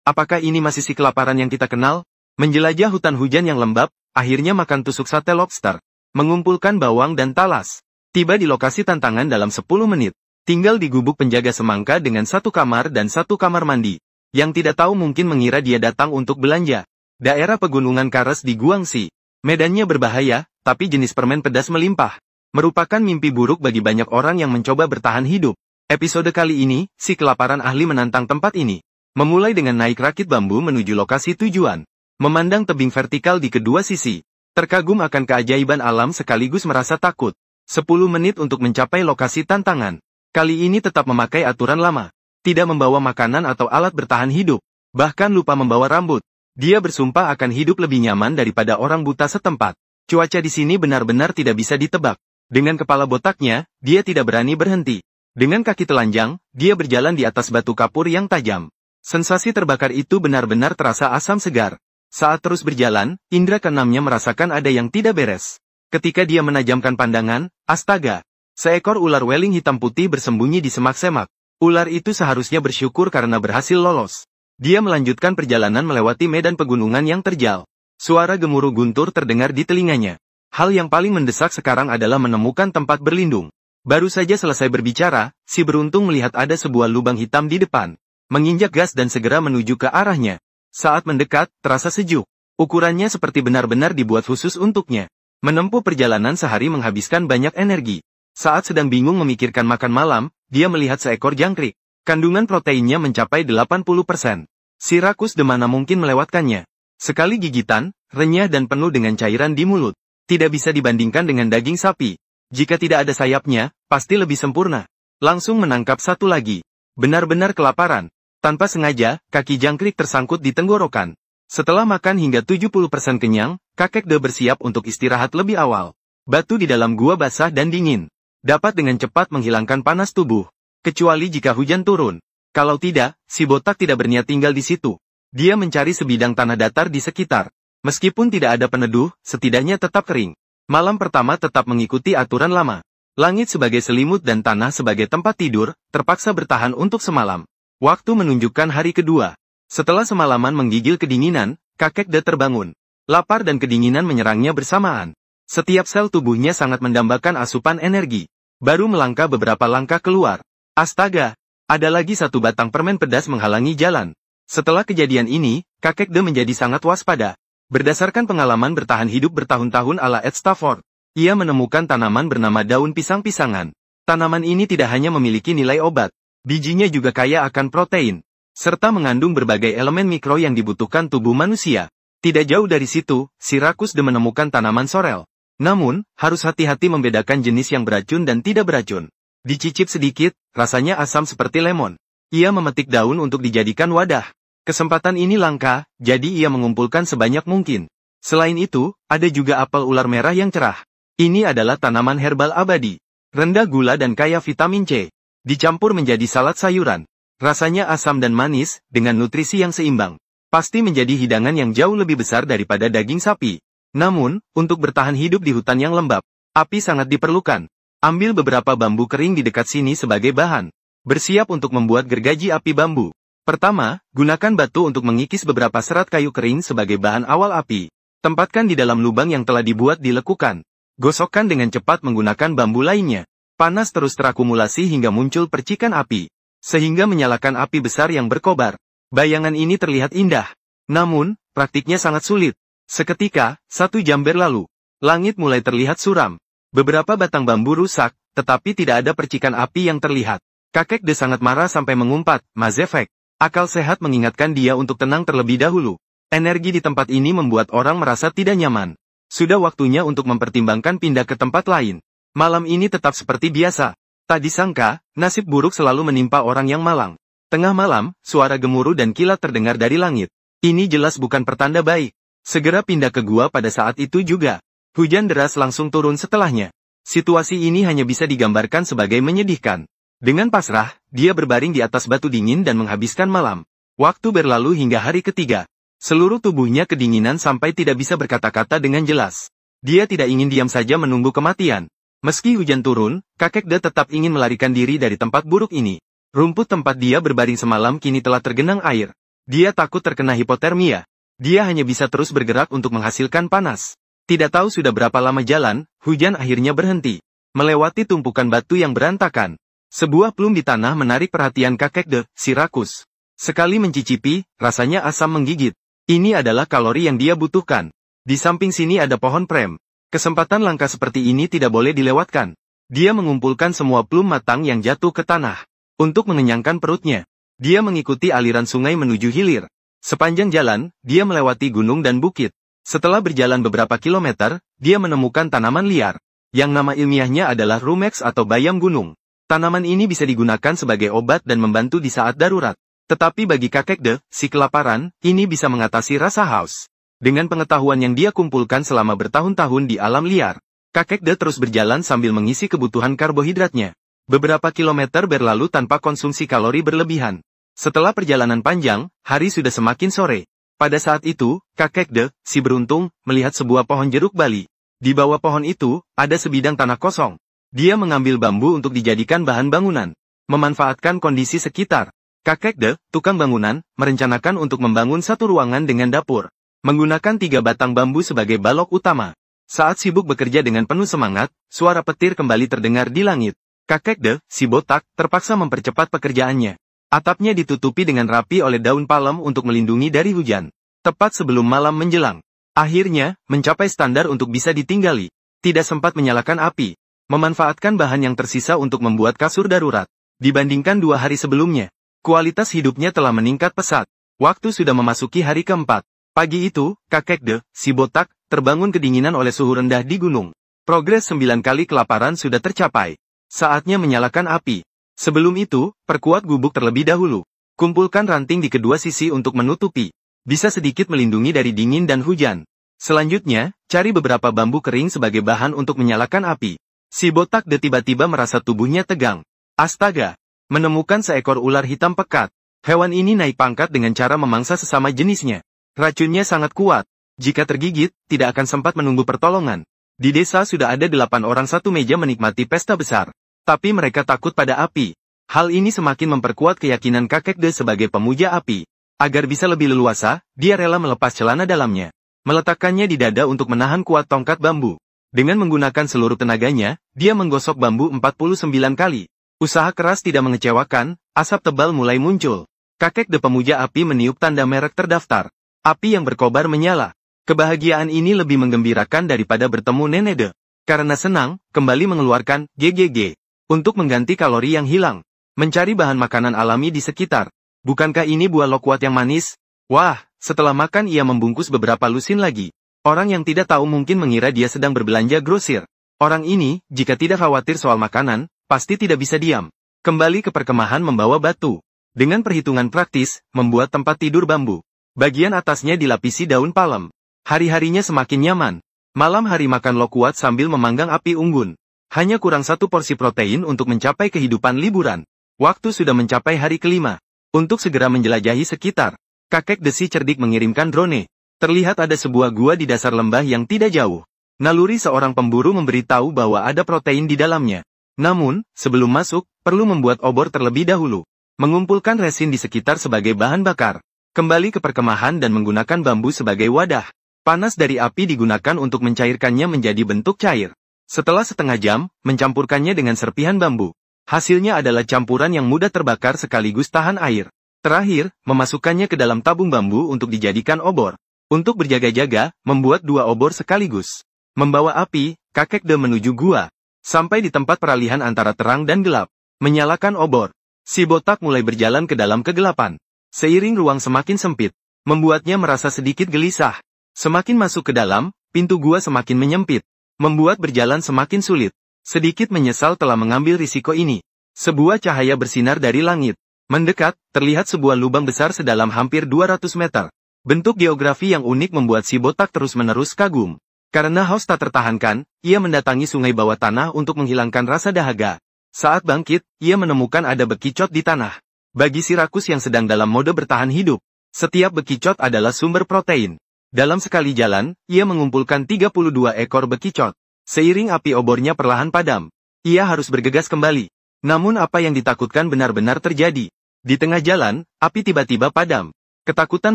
Apakah ini masih si kelaparan yang kita kenal? Menjelajah hutan hujan yang lembab, akhirnya makan tusuk sate lobster. Mengumpulkan bawang dan talas. Tiba di lokasi tantangan dalam 10 menit. Tinggal di gubuk penjaga semangka dengan 1 kamar dan 1 kamar mandi. Yang tidak tahu mungkin mengira dia datang untuk belanja. Daerah pegunungan Kares di Guangxi. Medannya berbahaya, tapi jenis permen pedas melimpah. Merupakan mimpi buruk bagi banyak orang yang mencoba bertahan hidup. Episode kali ini, si kelaparan ahli menantang tempat ini. Memulai dengan naik rakit bambu menuju lokasi tujuan. Memandang tebing vertikal di kedua sisi. Terkagum akan keajaiban alam sekaligus merasa takut. 10 menit untuk mencapai lokasi tantangan. Kali ini tetap memakai aturan lama. Tidak membawa makanan atau alat bertahan hidup. Bahkan lupa membawa rambut. Dia bersumpah akan hidup lebih nyaman daripada orang buta setempat. Cuaca di sini benar-benar tidak bisa ditebak. Dengan kepala botaknya, dia tidak berani berhenti. Dengan kaki telanjang, dia berjalan di atas batu kapur yang tajam. Sensasi terbakar itu benar-benar terasa asam segar. Saat terus berjalan, indera keenamnya merasakan ada yang tidak beres. Ketika dia menajamkan pandangan, astaga! Seekor ular weling hitam putih bersembunyi di semak-semak. Ular itu seharusnya bersyukur karena berhasil lolos. Dia melanjutkan perjalanan melewati medan pegunungan yang terjal. Suara gemuruh guntur terdengar di telinganya. Hal yang paling mendesak sekarang adalah menemukan tempat berlindung. Baru saja selesai berbicara, si beruntung melihat ada sebuah lubang hitam di depan. Menginjak gas dan segera menuju ke arahnya. Saat mendekat, terasa sejuk. Ukurannya seperti benar-benar dibuat khusus untuknya. Menempuh perjalanan sehari menghabiskan banyak energi. Saat sedang bingung memikirkan makan malam, dia melihat seekor jangkrik. Kandungan proteinnya mencapai 80%. Si rakus demana mungkin melewatkannya. Sekali gigitan, renyah dan penuh dengan cairan di mulut. Tidak bisa dibandingkan dengan daging sapi. Jika tidak ada sayapnya, pasti lebih sempurna. Langsung menangkap satu lagi. Benar-benar kelaparan. Tanpa sengaja, kaki jangkrik tersangkut di tenggorokan. Setelah makan hingga 70% kenyang, kakek De bersiap untuk istirahat lebih awal. Batu di dalam gua basah dan dingin. Dapat dengan cepat menghilangkan panas tubuh. Kecuali jika hujan turun. Kalau tidak, si botak tidak berniat tinggal di situ. Dia mencari sebidang tanah datar di sekitar. Meskipun tidak ada peneduh, setidaknya tetap kering. Malam pertama tetap mengikuti aturan lama. Langit sebagai selimut dan tanah sebagai tempat tidur, terpaksa bertahan untuk semalam. Waktu menunjukkan hari kedua. Setelah semalaman menggigil kedinginan, kakek De terbangun. Lapar dan kedinginan menyerangnya bersamaan. Setiap sel tubuhnya sangat mendambakan asupan energi. Baru melangkah beberapa langkah keluar. Astaga! Ada lagi satu batang permen pedas menghalangi jalan. Setelah kejadian ini, kakek De menjadi sangat waspada. Berdasarkan pengalaman bertahan hidup bertahun-tahun ala Ed Stafford, ia menemukan tanaman bernama daun pisang-pisangan. Tanaman ini tidak hanya memiliki nilai obat, bijinya juga kaya akan protein, serta mengandung berbagai elemen mikro yang dibutuhkan tubuh manusia. Tidak jauh dari situ, si rakus De menemukan tanaman sorel. Namun, harus hati-hati membedakan jenis yang beracun dan tidak beracun. Dicicip sedikit, rasanya asam seperti lemon. Ia memetik daun untuk dijadikan wadah. Kesempatan ini langka, jadi ia mengumpulkan sebanyak mungkin. Selain itu, ada juga apel ular merah yang cerah. Ini adalah tanaman herbal abadi. Rendah gula dan kaya vitamin C. Dicampur menjadi salad sayuran. Rasanya asam dan manis, dengan nutrisi yang seimbang. Pasti menjadi hidangan yang jauh lebih besar daripada daging sapi. Namun, untuk bertahan hidup di hutan yang lembab, api sangat diperlukan. Ambil beberapa bambu kering di dekat sini sebagai bahan. Bersiap untuk membuat gergaji api bambu. Pertama, gunakan batu untuk mengikis beberapa serat kayu kering sebagai bahan awal api. Tempatkan di dalam lubang yang telah dibuat di lekukan. Gosokkan dengan cepat menggunakan bambu lainnya. Panas terus terakumulasi hingga muncul percikan api. Sehingga menyalakan api besar yang berkobar. Bayangan ini terlihat indah. Namun, praktiknya sangat sulit. Seketika, 1 jam berlalu. Langit mulai terlihat suram. Beberapa batang bambu rusak, tetapi tidak ada percikan api yang terlihat. Kakek De sangat marah sampai mengumpat, Mazefek. Akal sehat mengingatkan dia untuk tenang terlebih dahulu. Energi di tempat ini membuat orang merasa tidak nyaman. Sudah waktunya untuk mempertimbangkan pindah ke tempat lain. Malam ini tetap seperti biasa. Tak disangka, nasib buruk selalu menimpa orang yang malang. Tengah malam, suara gemuruh dan kilat terdengar dari langit. Ini jelas bukan pertanda baik. Segera pindah ke gua pada saat itu juga. Hujan deras langsung turun setelahnya. Situasi ini hanya bisa digambarkan sebagai menyedihkan. Dengan pasrah, dia berbaring di atas batu dingin dan menghabiskan malam. Waktu berlalu hingga hari ketiga. Seluruh tubuhnya kedinginan sampai tidak bisa berkata-kata dengan jelas. Dia tidak ingin diam saja menunggu kematian. Meski hujan turun, kakek De tetap ingin melarikan diri dari tempat buruk ini. Rumput tempat dia berbaring semalam kini telah tergenang air. Dia takut terkena hipotermia. Dia hanya bisa terus bergerak untuk menghasilkan panas. Tidak tahu sudah berapa lama jalan, hujan akhirnya berhenti. Melewati tumpukan batu yang berantakan. Sebuah plum di tanah menarik perhatian kakek de, si rakus. Sekali mencicipi, rasanya asam menggigit. Ini adalah kalori yang dia butuhkan. Di samping sini ada pohon prem. Kesempatan langka seperti ini tidak boleh dilewatkan. Dia mengumpulkan semua plum matang yang jatuh ke tanah. Untuk mengenyangkan perutnya, dia mengikuti aliran sungai menuju hilir. Sepanjang jalan, dia melewati gunung dan bukit. Setelah berjalan beberapa kilometer, dia menemukan tanaman liar. Yang nama ilmiahnya adalah rumex atau bayam gunung. Tanaman ini bisa digunakan sebagai obat dan membantu di saat darurat. Tetapi bagi kakek de, si kelaparan, ini bisa mengatasi rasa haus. Dengan pengetahuan yang dia kumpulkan selama bertahun-tahun di alam liar, kakek de terus berjalan sambil mengisi kebutuhan karbohidratnya. Beberapa kilometer berlalu tanpa konsumsi kalori berlebihan. Setelah perjalanan panjang, hari sudah semakin sore. Pada saat itu, kakek de, si beruntung, melihat sebuah pohon jeruk bali. Di bawah pohon itu, ada sebidang tanah kosong. Dia mengambil bambu untuk dijadikan bahan bangunan. Memanfaatkan kondisi sekitar. Kakek de, tukang bangunan, merencanakan untuk membangun satu ruangan dengan dapur. Menggunakan 3 batang bambu sebagai balok utama. Saat sibuk bekerja dengan penuh semangat, suara petir kembali terdengar di langit. Kakek de, si botak, terpaksa mempercepat pekerjaannya. Atapnya ditutupi dengan rapi oleh daun palem untuk melindungi dari hujan. Tepat sebelum malam menjelang. Akhirnya, mencapai standar untuk bisa ditinggali. Tidak sempat menyalakan api. Memanfaatkan bahan yang tersisa untuk membuat kasur darurat. Dibandingkan 2 hari sebelumnya, kualitas hidupnya telah meningkat pesat. Waktu sudah memasuki hari keempat. Pagi itu, kakek de, si botak, terbangun kedinginan oleh suhu rendah di gunung. Progres 9 kali kelaparan sudah tercapai. Saatnya menyalakan api. Sebelum itu, perkuat gubuk terlebih dahulu. Kumpulkan ranting di kedua sisi untuk menutupi. Bisa sedikit melindungi dari dingin dan hujan. Selanjutnya, cari beberapa bambu kering sebagai bahan untuk menyalakan api. Si botak de tiba-tiba merasa tubuhnya tegang. Astaga! Menemukan seekor ular hitam pekat. Hewan ini naik pangkat dengan cara memangsa sesama jenisnya. Racunnya sangat kuat. Jika tergigit, tidak akan sempat menunggu pertolongan. Di desa sudah ada 8 orang satu meja menikmati pesta besar. Tapi mereka takut pada api. Hal ini semakin memperkuat keyakinan kakek de sebagai pemuja api. Agar bisa lebih leluasa, dia rela melepas celana dalamnya. Meletakkannya di dada untuk menahan kuat tongkat bambu. Dengan menggunakan seluruh tenaganya, dia menggosok bambu 49 kali. Usaha keras tidak mengecewakan, asap tebal mulai muncul. Kakek de pemuja api meniup tanda merek terdaftar. Api yang berkobar menyala. Kebahagiaan ini lebih menggembirakan daripada bertemu nenek de. Karena senang, kembali mengeluarkan GGG. Untuk mengganti kalori yang hilang. Mencari bahan makanan alami di sekitar. Bukankah ini buah loquat yang manis? Wah, setelah makan ia membungkus beberapa lusin lagi. Orang yang tidak tahu mungkin mengira dia sedang berbelanja grosir. Orang ini, jika tidak khawatir soal makanan, pasti tidak bisa diam. Kembali ke perkemahan membawa batu. Dengan perhitungan praktis, membuat tempat tidur bambu. Bagian atasnya dilapisi daun palem. Hari-harinya semakin nyaman. Malam hari makan loquat sambil memanggang api unggun. Hanya kurang 1 porsi protein untuk mencapai kehidupan liburan. Waktu sudah mencapai hari kelima. Untuk segera menjelajahi sekitar. Kakek desi cerdik mengirimkan drone. Terlihat ada sebuah gua di dasar lembah yang tidak jauh. Naluri seorang pemburu memberitahu bahwa ada protein di dalamnya. Namun, sebelum masuk, perlu membuat obor terlebih dahulu. Mengumpulkan resin di sekitar sebagai bahan bakar. Kembali ke perkemahan dan menggunakan bambu sebagai wadah. Panas dari api digunakan untuk mencairkannya menjadi bentuk cair. Setelah setengah jam, mencampurkannya dengan serpihan bambu. Hasilnya adalah campuran yang mudah terbakar sekaligus tahan air. Terakhir, memasukkannya ke dalam tabung bambu untuk dijadikan obor. Untuk berjaga-jaga, membuat 2 obor sekaligus. Membawa api, kakek de menuju gua. Sampai di tempat peralihan antara terang dan gelap. Menyalakan obor. Si botak mulai berjalan ke dalam kegelapan. Seiring ruang semakin sempit, membuatnya merasa sedikit gelisah. Semakin masuk ke dalam, pintu gua semakin menyempit. Membuat berjalan semakin sulit. Sedikit menyesal telah mengambil risiko ini. Sebuah cahaya bersinar dari langit. Mendekat, terlihat sebuah lubang besar sedalam hampir 200 meter. Bentuk geografi yang unik membuat si botak terus-menerus kagum. Karena haus tak tertahankan, ia mendatangi sungai bawah tanah untuk menghilangkan rasa dahaga. Saat bangkit, ia menemukan ada bekicot di tanah. Bagi si rakus yang sedang dalam mode bertahan hidup, setiap bekicot adalah sumber protein. Dalam sekali jalan, ia mengumpulkan 32 ekor bekicot. Seiring api obornya perlahan padam, ia harus bergegas kembali. Namun apa yang ditakutkan benar-benar terjadi. Di tengah jalan, api tiba-tiba padam. Ketakutan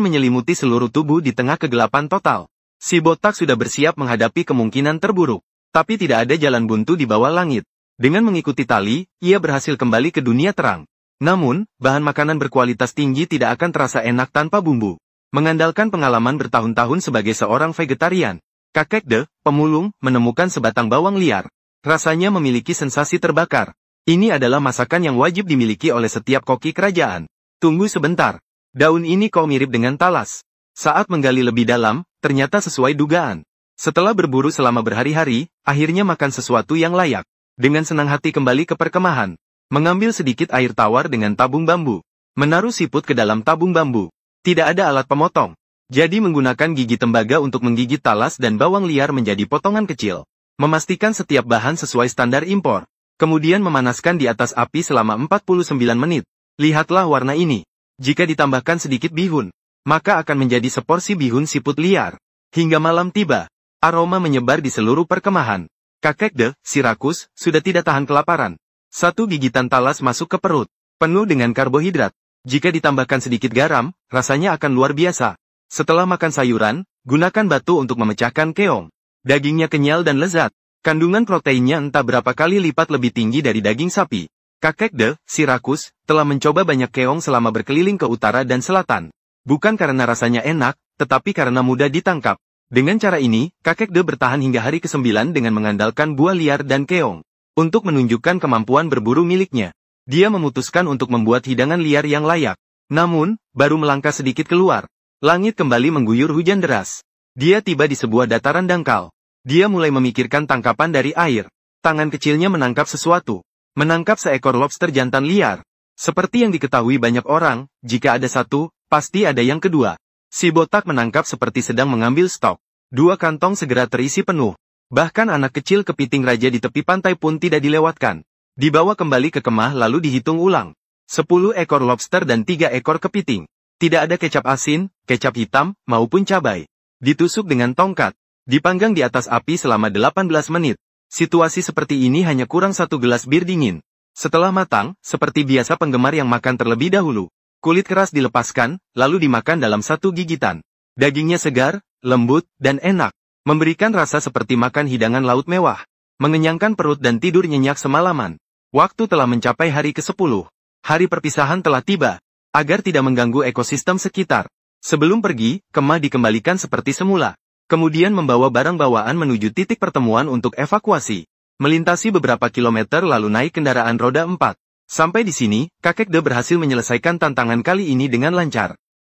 menyelimuti seluruh tubuh di tengah kegelapan total. Si botak sudah bersiap menghadapi kemungkinan terburuk. Tapi tidak ada jalan buntu di bawah langit. Dengan mengikuti tali, ia berhasil kembali ke dunia terang. Namun, bahan makanan berkualitas tinggi tidak akan terasa enak tanpa bumbu. Mengandalkan pengalaman bertahun-tahun sebagai seorang vegetarian, kakek De, pemulung, menemukan sebatang bawang liar. Rasanya memiliki sensasi terbakar. Ini adalah masakan yang wajib dimiliki oleh setiap koki kerajaan. Tunggu sebentar. Daun ini kok mirip dengan talas. Saat menggali lebih dalam, ternyata sesuai dugaan. Setelah berburu selama berhari-hari, akhirnya makan sesuatu yang layak. Dengan senang hati kembali ke perkemahan. Mengambil sedikit air tawar dengan tabung bambu. Menaruh siput ke dalam tabung bambu. Tidak ada alat pemotong. Jadi menggunakan gigi tembaga untuk menggigit talas dan bawang liar menjadi potongan kecil. Memastikan setiap bahan sesuai standar impor. Kemudian memanaskan di atas api selama 49 menit. Lihatlah warna ini. Jika ditambahkan sedikit bihun, maka akan menjadi seporsi bihun siput liar. Hingga malam tiba, aroma menyebar di seluruh perkemahan. Kakek De, si rakus, sudah tidak tahan kelaparan. Satu gigitan talas masuk ke perut, penuh dengan karbohidrat. Jika ditambahkan sedikit garam, rasanya akan luar biasa. Setelah makan sayuran, gunakan batu untuk memecahkan keong. Dagingnya kenyal dan lezat. Kandungan proteinnya entah berapa kali lipat lebih tinggi dari daging sapi. Kakek De, si rakus, telah mencoba banyak keong selama berkeliling ke utara dan selatan. Bukan karena rasanya enak, tetapi karena mudah ditangkap. Dengan cara ini, kakek De bertahan hingga hari ke-9 dengan mengandalkan buah liar dan keong. Untuk menunjukkan kemampuan berburu miliknya, dia memutuskan untuk membuat hidangan liar yang layak. Namun, baru melangkah sedikit keluar, langit kembali mengguyur hujan deras. Dia tiba di sebuah dataran dangkal. Dia mulai memikirkan tangkapan dari air. Tangan kecilnya menangkap sesuatu. Menangkap seekor lobster jantan liar. Seperti yang diketahui banyak orang, jika ada satu, pasti ada yang kedua. Si botak menangkap seperti sedang mengambil stok. 2 kantong segera terisi penuh. Bahkan anak kecil kepiting raja di tepi pantai pun tidak dilewatkan. Dibawa kembali ke kemah lalu dihitung ulang. 10 ekor lobster dan 3 ekor kepiting. Tidak ada kecap asin, kecap hitam, maupun cabai. Ditusuk dengan tongkat. Dipanggang di atas api selama 18 menit. Situasi seperti ini hanya kurang 1 gelas bir dingin. Setelah matang, seperti biasa penggemar yang makan terlebih dahulu. Kulit keras dilepaskan, lalu dimakan dalam 1 gigitan. Dagingnya segar, lembut, dan enak. Memberikan rasa seperti makan hidangan laut mewah. Mengenyangkan perut dan tidur nyenyak semalaman. Waktu telah mencapai hari ke-10. Hari perpisahan telah tiba. Agar tidak mengganggu ekosistem sekitar. Sebelum pergi, kemah dikembalikan seperti semula. Kemudian membawa barang bawaan menuju titik pertemuan untuk evakuasi. Melintasi beberapa kilometer lalu naik kendaraan roda 4. Sampai di sini, kakek De berhasil menyelesaikan tantangan kali ini dengan lancar.